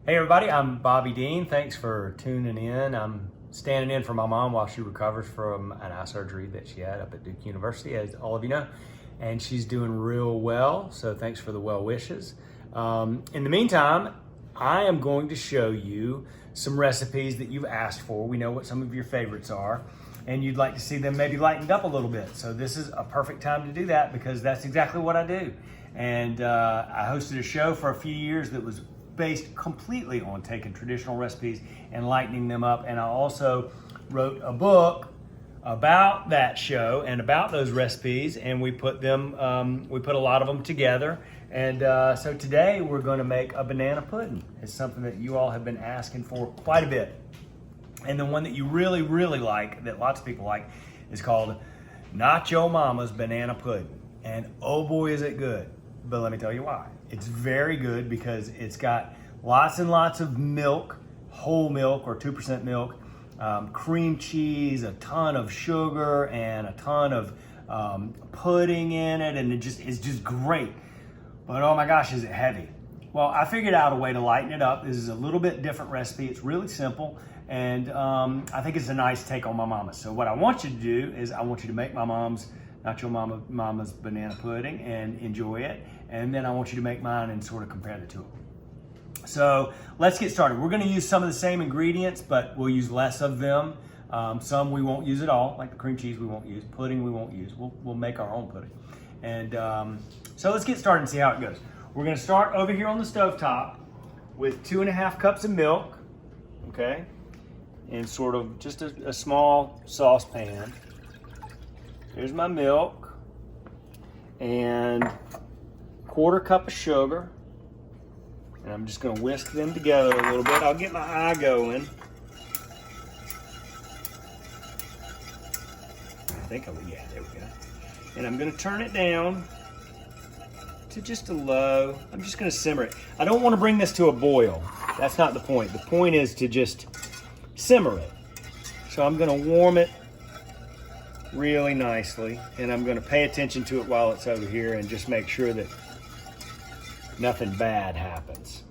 Hey everybody, I'm Bobby Deen. Thanks for tuning in. I'm standing in for my mom while she recovers from an eye surgery that she had up at Duke University, as all of you know. And she's doing real well, so thanks for the well wishes. In the meantime, I am going to show you some recipes that you've asked for. We know what some of your favorites are, and you'd like to see them maybe lightened up a little bit. So this is a perfect time to do that because that's exactly what I do. And I hosted a show for a few years that was based completely on taking traditional recipes and lightening them up. And I also wrote a book about that show and about those recipes, and we put a lot of them together. And so today we're going to make a banana pudding. It's something that you all have been asking for quite a bit. And the one that you really, really like, that lots of people like, is called Not Your Mama's Banana Pudding. And oh boy, is it good. But let me tell you why. It's very good because it's got lots and lots of milk, whole milk or 2% milk, cream cheese, a ton of sugar, and a ton of pudding in it, and it's just great. But oh my gosh, is it heavy. Well, I figured out a way to lighten it up. This is a little bit different recipe. It's really simple, and I think it's a nice take on my mama's. So what I want you to do is I want you to make my mom's Not Your Mama's banana pudding and enjoy it. And then I want you to make mine and sort of compare the two. So let's get started. We're gonna use some of the same ingredients, but we'll use less of them. Some we won't use at all, like the cream cheese we won't use, pudding we won't use. We'll make our own pudding. And so let's get started and see how it goes. We're gonna start over here on the stovetop with 2.5 cups of milk, okay? In sort of just a small saucepan. Here's my milk, and 1/4 cup of sugar. And I'm just gonna whisk them together a little bit. I'll get my eye going. Yeah, there we go. And I'm gonna turn it down to just a low. I'm just gonna simmer it. I don't wanna bring this to a boil. That's not the point. The point is to just simmer it. So I'm gonna warm it really nicely, and I'm gonna pay attention to it while it's over here and just make sure that nothing bad happens.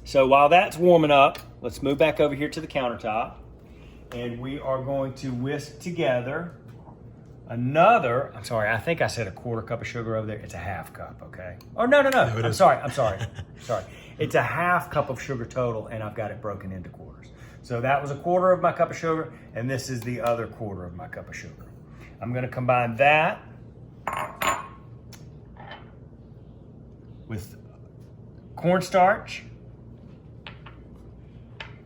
So while that's warming up, let's move back over here to the countertop, and we are going to whisk together another, I'm sorry, I think I said 1/4 cup of sugar over there. It's a 1/2 cup, okay? Oh, no. I'm sorry. It's a 1/2 cup of sugar total, and I've got it broken into quarters. So that was 1/4 of my cup of sugar, and this is the other 1/4 of my cup of sugar. I'm gonna combine that with cornstarch.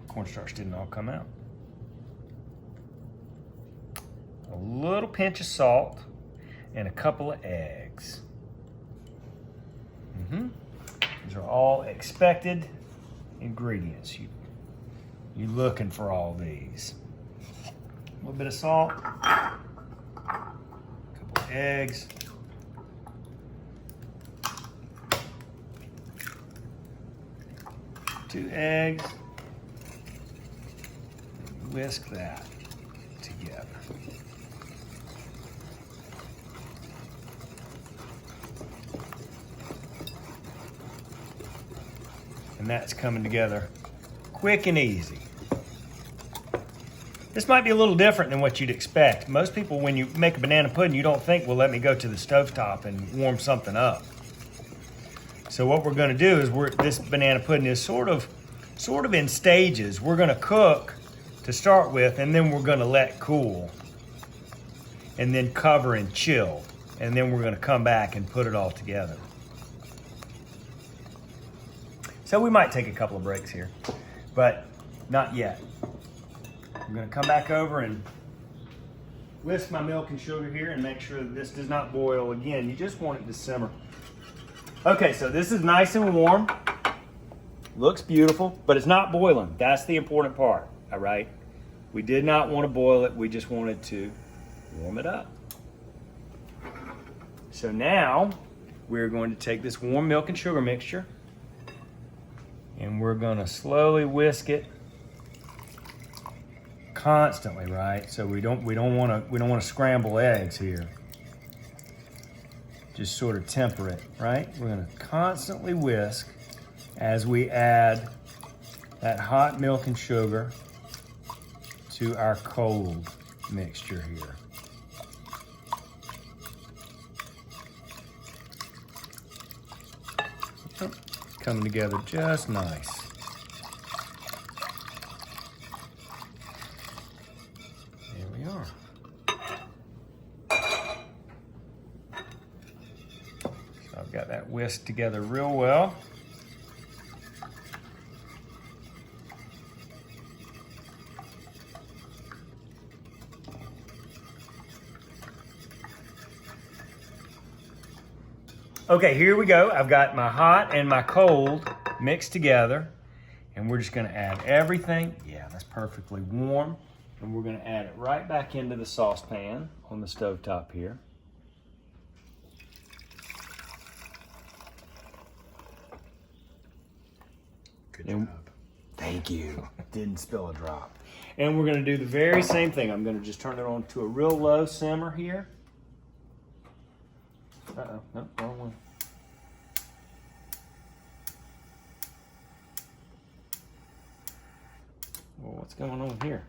Cornstarch didn't all come out. A little pinch of salt and a couple of eggs. These are all expected ingredients. You're looking for all these. A little bit of salt, a couple of eggs, 2 eggs. Whisk that together. And that's coming together quick and easy. This might be a little different than what you'd expect. Most people, when you make a banana pudding, you don't think, well, let me go to the stovetop and warm something up. So what we're gonna do is this banana pudding is sort of in stages. We're gonna cook to start with, and then we're gonna let cool, and then cover and chill, and then we're gonna come back and put it all together. So we might take a couple of breaks here, but not yet. I'm gonna come back over and whisk my milk and sugar here and make sure that this does not boil again. You just want it to simmer. Okay, so this is nice and warm. Looks beautiful, but it's not boiling. That's the important part, all right? We did not want to boil it. We just wanted to warm it up. So now we're going to take this warm milk and sugar mixture, and we're going to slowly whisk it constantly, right? So we don't want to scramble eggs here. Just sort of temper it, right? We're going to constantly whisk as we add that hot milk and sugar to our cold mixture here. Coming together just nice. There we are. So I've got that whisked together real well. Okay, here we go. I've got my hot and my cold mixed together, and we're just gonna add everything. Yeah, that's perfectly warm. And we're gonna add it right back into the saucepan on the stovetop here. Good job. Thank you. Didn't spill a drop. And we're gonna do the very same thing. I'm gonna just turn it on to a real low simmer here. Uh-oh, no, wrong one. Well, what's going on here?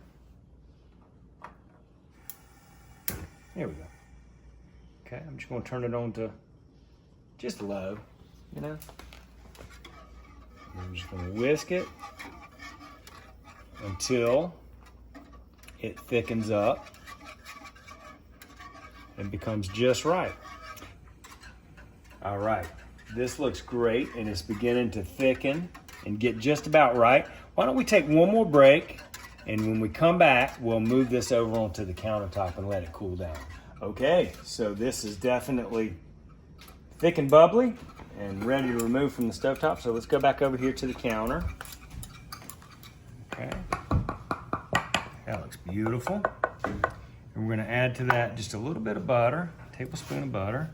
There we go. Okay, I'm just gonna turn it on to just low, you know? I'm just gonna whisk it until it thickens up and becomes just right. All right, this looks great and it's beginning to thicken and get just about right. Why don't we take one more break, and when we come back, we'll move this over onto the countertop and let it cool down. Okay, so this is definitely thick and bubbly and ready to remove from the stovetop. So let's go back over here to the counter. Okay, that looks beautiful. And we're gonna add to that just a little bit of butter, a tablespoon of butter,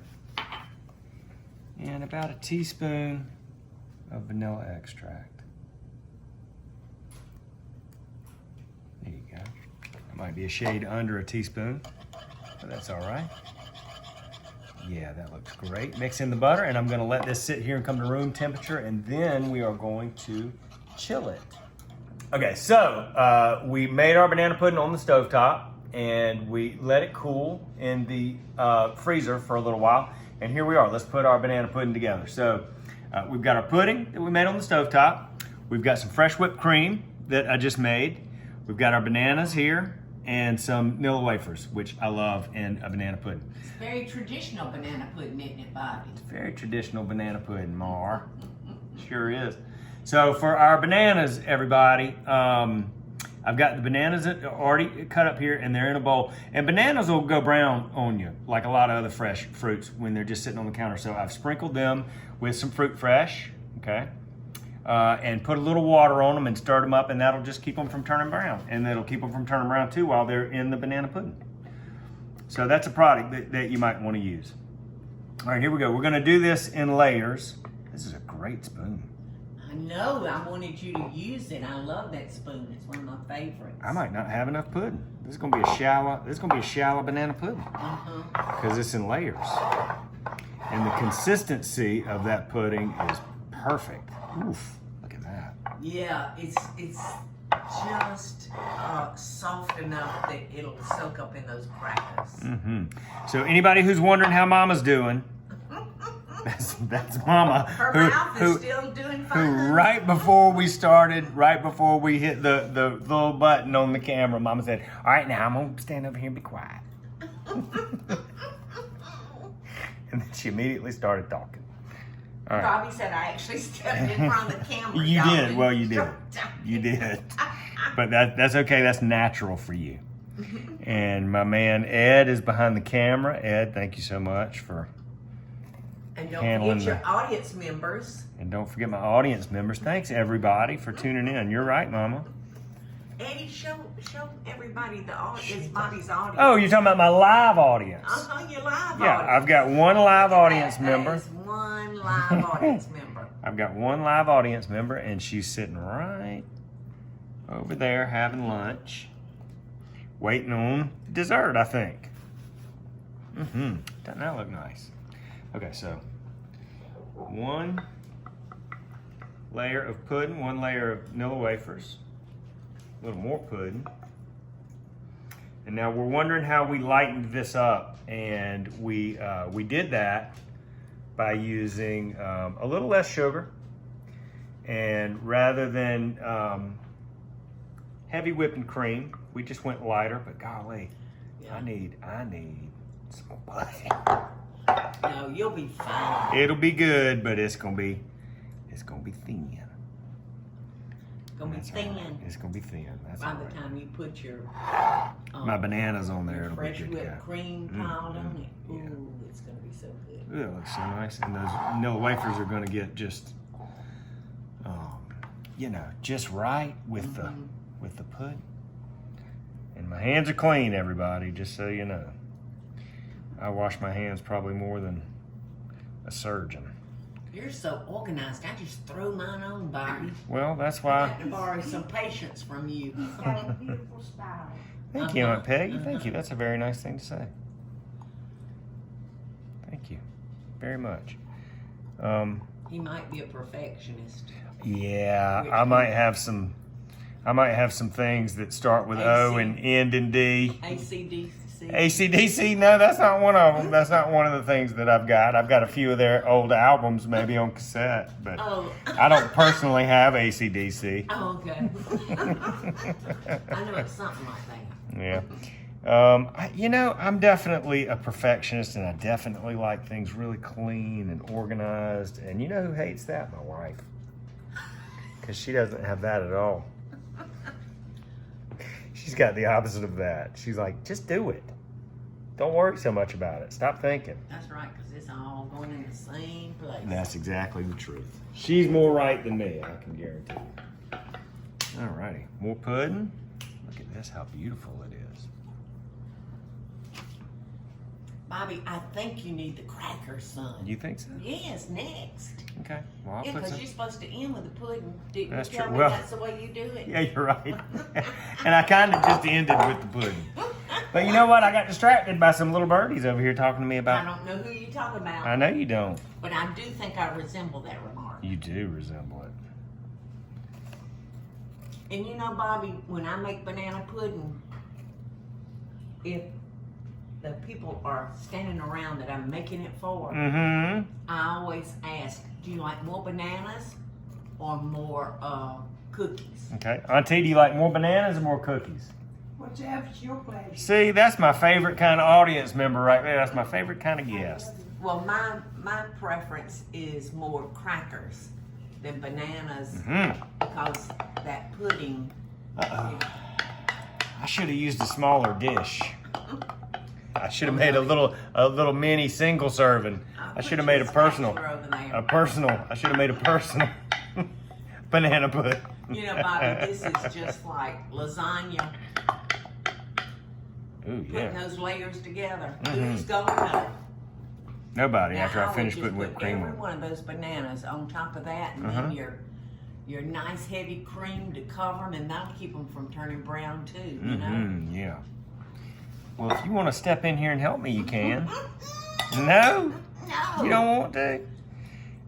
and about a teaspoon of vanilla extract. There you go. That might be a shade under a teaspoon, but that's all right. Yeah, that looks great. Mix in the butter, and I'm gonna let this sit here and come to room temperature, and then we are going to chill it. Okay, so we made our banana pudding on the stovetop, and we let it cool in the freezer for a little while. And here we are. Let's put our banana pudding together. So we've got our pudding that we made on the stovetop. We've got some fresh whipped cream that I just made. We've got our bananas here and some Nilla wafers, which I love in a banana pudding. It's very traditional banana pudding, isn't it, Bobby? It's very traditional banana pudding, Mar. Sure is. So for our bananas, everybody, I've got the bananas already cut up here, and they're in a bowl. And bananas will go brown on you, like a lot of other fresh fruits when they're just sitting on the counter. So I've sprinkled them with some fruit fresh, okay? And put a little water on them and stir them up, and that'll just keep them from turning brown. And it'll keep them from turning brown too while they're in the banana pudding. So that's a product that you might want to use. All right, here we go. We're gonna do this in layers. This is a great spoon. I know, I wanted you to use it. I love that spoon. It's one of my favorites. I might not have enough pudding. This is gonna be a shallow banana pudding. Because it's in layers. And the consistency of that pudding is perfect. Oof, look at that. Yeah, it's just soft enough that it'll soak up in those crackers. So anybody who's wondering how Mama's doing, that's Mama. Her mouth is still doing fine. Who right before we started, right before we hit the little button on the camera, Mama said, all right, now I'm gonna stand over here and be quiet. And then she immediately started talking. All right. Bobby said I actually stepped in front of the camera. You did, well you did. You did. But that's okay, that's natural for you. And my man Ed is behind the camera. Ed, thank you so much for and don't handling forget your audience members. And don't forget my audience members. Thanks everybody for tuning in. You're right, Mama. Eddie, show everybody the audience, Bobby's audience. Oh, you're talking about my live audience. Your live audience. Yeah, I've got one live audience member. That is one live audience member. I've got one live audience member, and she's sitting right over there having lunch, waiting on dessert, I think. Doesn't that look nice? Okay, so 1, layer of pudding, 1 layer of Nilla wafers, a little more pudding. And now we're wondering how we lightened this up, and we did that by using a little less sugar, and rather than heavy whipping cream, we just went lighter. But golly, Yeah. I need some more butter. No, you'll be fine. It'll be good, but it's gonna be thin. Gonna be That's thin. all right. It's gonna be thin. That's By all the right. time you put your My bananas on there, your it'll be fresh good to whipped go. cream piled on it. Yeah. Ooh, it's gonna be so good. Ooh, that looks so nice. And those Nilla wafers are gonna get just, just right with the pudding. And my hands are clean, everybody, just so you know. I wash my hands probably more than a surgeon. You're so organized. I just throw mine on, Bobby. Well, that's I why. have to borrow some patience from you. Got a beautiful style. Thank you, Aunt Peggy. Thank you. That's a very nice thing to say. Thank you very much. He might be a perfectionist. Yeah, I might have some things that start with O and end in D. ACDC. AC/DC, no, that's not one of them. That's not one of the things that I've got. I've got a few of their old albums, maybe on cassette, but Oh. I don't personally have AC/DC. Oh, okay. I know it's something like that. Yeah. I'm definitely a perfectionist, and I definitely like things really clean and organized. And you know who hates that? My wife. Because she doesn't have that at all. She's got the opposite of that. She's like, just do it. Don't worry so much about it. Stop thinking. That's right, because it's all going in the same place. And that's exactly the truth. She's more right than me, I can guarantee you. Alrighty, more pudding. Look at this, how beautiful it is. Bobby, I think you need the crackers, son. You think so? Yes, next. Okay, well, I'll Yeah, put because some. you're supposed to end with the pudding. Did That's you tell true. me Well- that's the way you do it? Yeah, you're right. And I kind of just ended with the pudding. But you know what? I got distracted by some little birdies over here talking to me I about. don't know who you're talking about, I know you don't. but I do think I resemble that remark. You do resemble it. And you know, Bobby, when I make banana pudding, if the people are standing around that I'm making it for, Mm-hmm. I always ask, do you like more bananas or more cookies? Okay. Auntie, do you like more bananas or more cookies? Whichever's your pleasure. See, that's my favorite kind of audience member right there. That's my favorite kind of guest. Well, my preference is more crackers than bananas Mm-hmm. because that pudding. Uh-oh. I should have used a smaller dish. I should have made a little mini single serving. I should have made a personal I should have made a personal banana pudding. You know, Bobby, this is just like lasagna, Ooh, putting yeah. those layers together. Mhm. Who's going to? Nobody Now, after I would finish just putting whipped put cream every on. one of those bananas on top of that, and Uh-huh. then your nice heavy cream to cover them, and that'll keep them from turning brown too. You know. Mm-hmm, yeah. Well, if you want to step in here and help me, you can. No? No. You don't want to?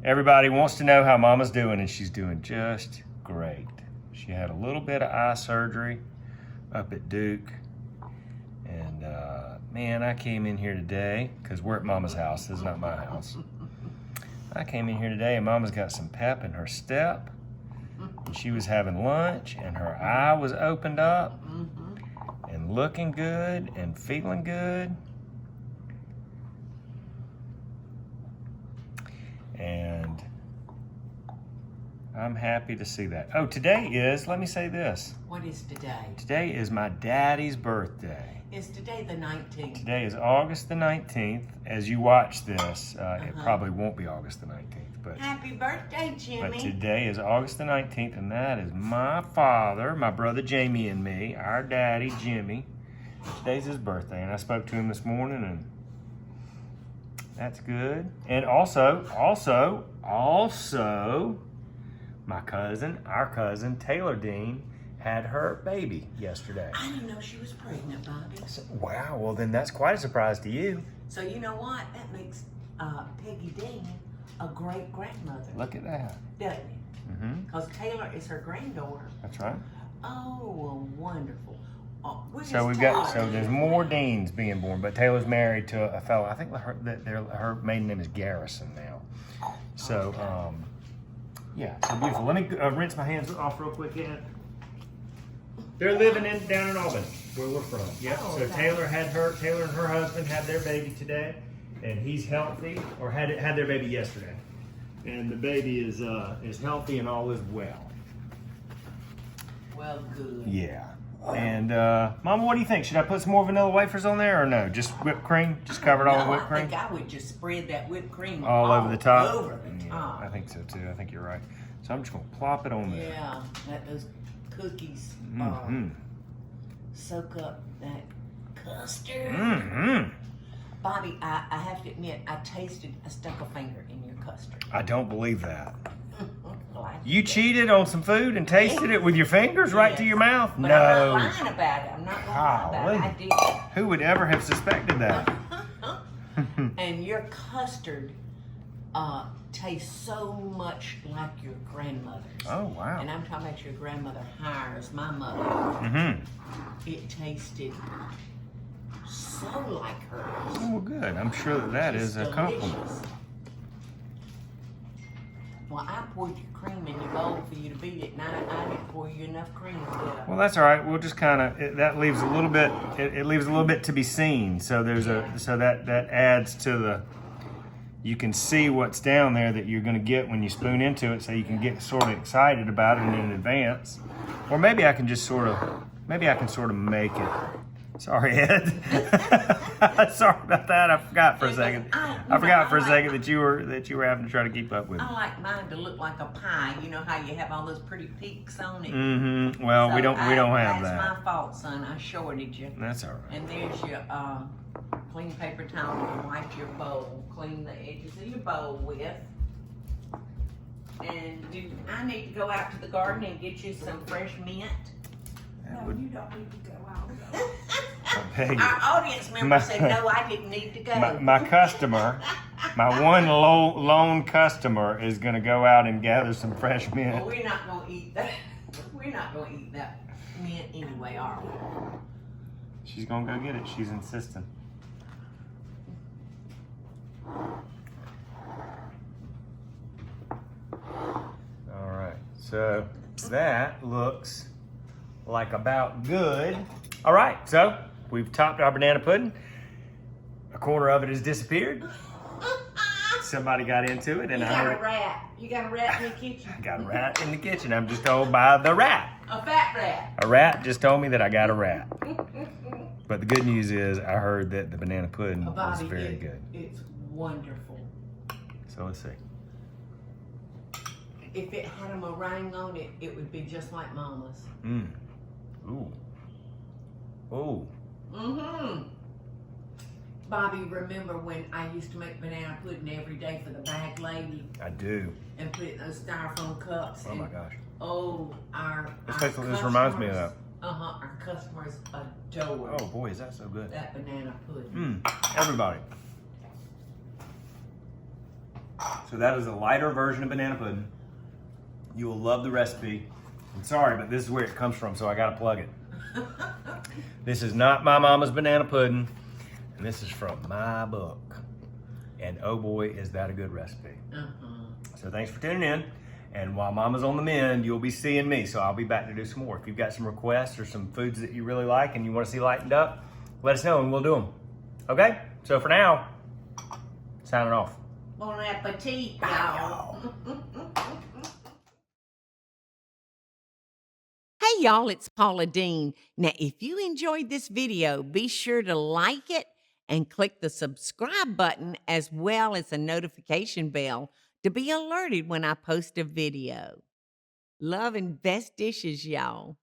Everybody wants to know how Mama's doing, and she's doing just great. She had a little bit of eye surgery up at Duke. And, man, I came in here today, because we're at Mama's house. This is not my house. I came in here today, and Mama's got some pep in her step. And she was having lunch, and her eye was opened up. And looking good and feeling good. And I'm happy to see that. Oh, today is, let me say this. What is today? Today is my daddy's birthday. Is today the 19th? Today is August the 19th. As you watch this, it probably won't be August the 19th, but Happy birthday, Jimmy. But today is August the 19th, and that is my father, my brother Jamie, and me, our daddy, Jimmy. Today's his birthday, and I spoke to him this morning, and that's good. And also, our cousin, Taylor Deen, had her baby yesterday. I didn't know she was pregnant, Bobby. So, wow, well then that's quite a surprise to you. So you know what? That makes Peggy Deen a great grandmother, Look at that. doesn't it? Because Taylor is her granddaughter. That's right. Oh, well, wonderful. So we've got, so there's more Deens being born, but Taylor's married to a fellow. I think her maiden name is Garrison now. So, yeah, so beautiful. Let me rinse my hands off real quick, Ed. They're living down in Albany, where we're from. Yep. Oh, So okay. Taylor and her husband had their baby today, and he's healthy, or had their baby yesterday, and the baby is healthy and all is well. Well, good. Yeah. And Mama, what do you think? Should I put some more vanilla wafers on there, or no? Just whipped cream? Just cover it all with whipped cream? I think I would just spread that whipped cream All over the top? Over the top. Yeah, I think so too. I think you're right. So I'm just gonna plop it on there. Yeah, let those cookies soak up that custard. Bobby, I have to admit, I stuck a finger in your custard. I don't believe that. Like You cheated on some food and tasted it with your fingers right to your mouth? But No. I'm not lying about it. I'm not gonna lie about it. I did. Who would ever have suspected that? And your custard tastes so much like your grandmother's. Oh, wow. And I'm talking about your grandmother hires my mother. It tasted so like hers. Oh, well, good. I'm sure that is a compliment. Delicious. Well, I poured your cream in your bowl for you to beat it, and I didn't pour you enough cream. Well, that's all right. We'll just kind of, that leaves a little bit, it leaves a little bit to be seen. So there's so that adds to the, you can see what's down there that you're going to get when you spoon into it, so you can get sort of excited about it in advance. Or maybe I can just sort of, make it. Sorry, Ed. Sorry about that. I forgot for a second. I forgot for a second that you were having to try to keep up with it. I like mine to look like a pie. You know how you have all those pretty peaks on it. Well, So we don't have that's that. That's my fault, son. I shorted you. That's all right. And there's your clean paper towel to wipe your bowl, clean the edges of your bowl with. And I need to go out to the garden and get you some fresh mint. No, you don't need to go out. I beg you. Our audience member said no, I didn't need to go. My customer, my one lone customer, is going to go out and gather some fresh Well, mint. we're not going to eat that. We're not going to eat that mint anyway, are we? She's going to go get it. She's insisting. All right, so that looks like about good. All right, so we've topped our banana pudding. A corner of it has disappeared. Somebody got into it, and You I got heard a rat. You got a rat in the kitchen. I got a rat in the kitchen. I'm just told by the rat. A fat rat. A rat just told me that I got a rat. But the good news is I heard that the banana pudding was Bobby, very good. It's wonderful. So let's see. If it had a meringue on it, it would be just like Mama's. Ooh. Ooh. Bobby, remember when I used to make banana pudding every day for the bag lady I do. and put it in those styrofoam cups? Oh my gosh. Oh, That's what this reminds me of. Our customers adore Oh boy, is that so good. that banana pudding. Everybody. So that is a lighter version of banana pudding. You will love the recipe. I'm sorry, but this is where it comes from, so I gotta plug it. This is not my mama's banana pudding, and this is from my book. And oh boy, is that a good recipe. So thanks for tuning in. And while Mama's on the mend, you'll be seeing me, so I'll be back to do some more. If you've got some requests or some foods that you really like and you want to see lightened up, let us know and we'll do them. Okay? So for now, signing off. Bon appetit, y'all. Hey y'all, it's Paula Deen. Now, if you enjoyed this video, be sure to like it and click the subscribe button as well as the notification bell to be alerted when I post a video. Love and best dishes, y'all.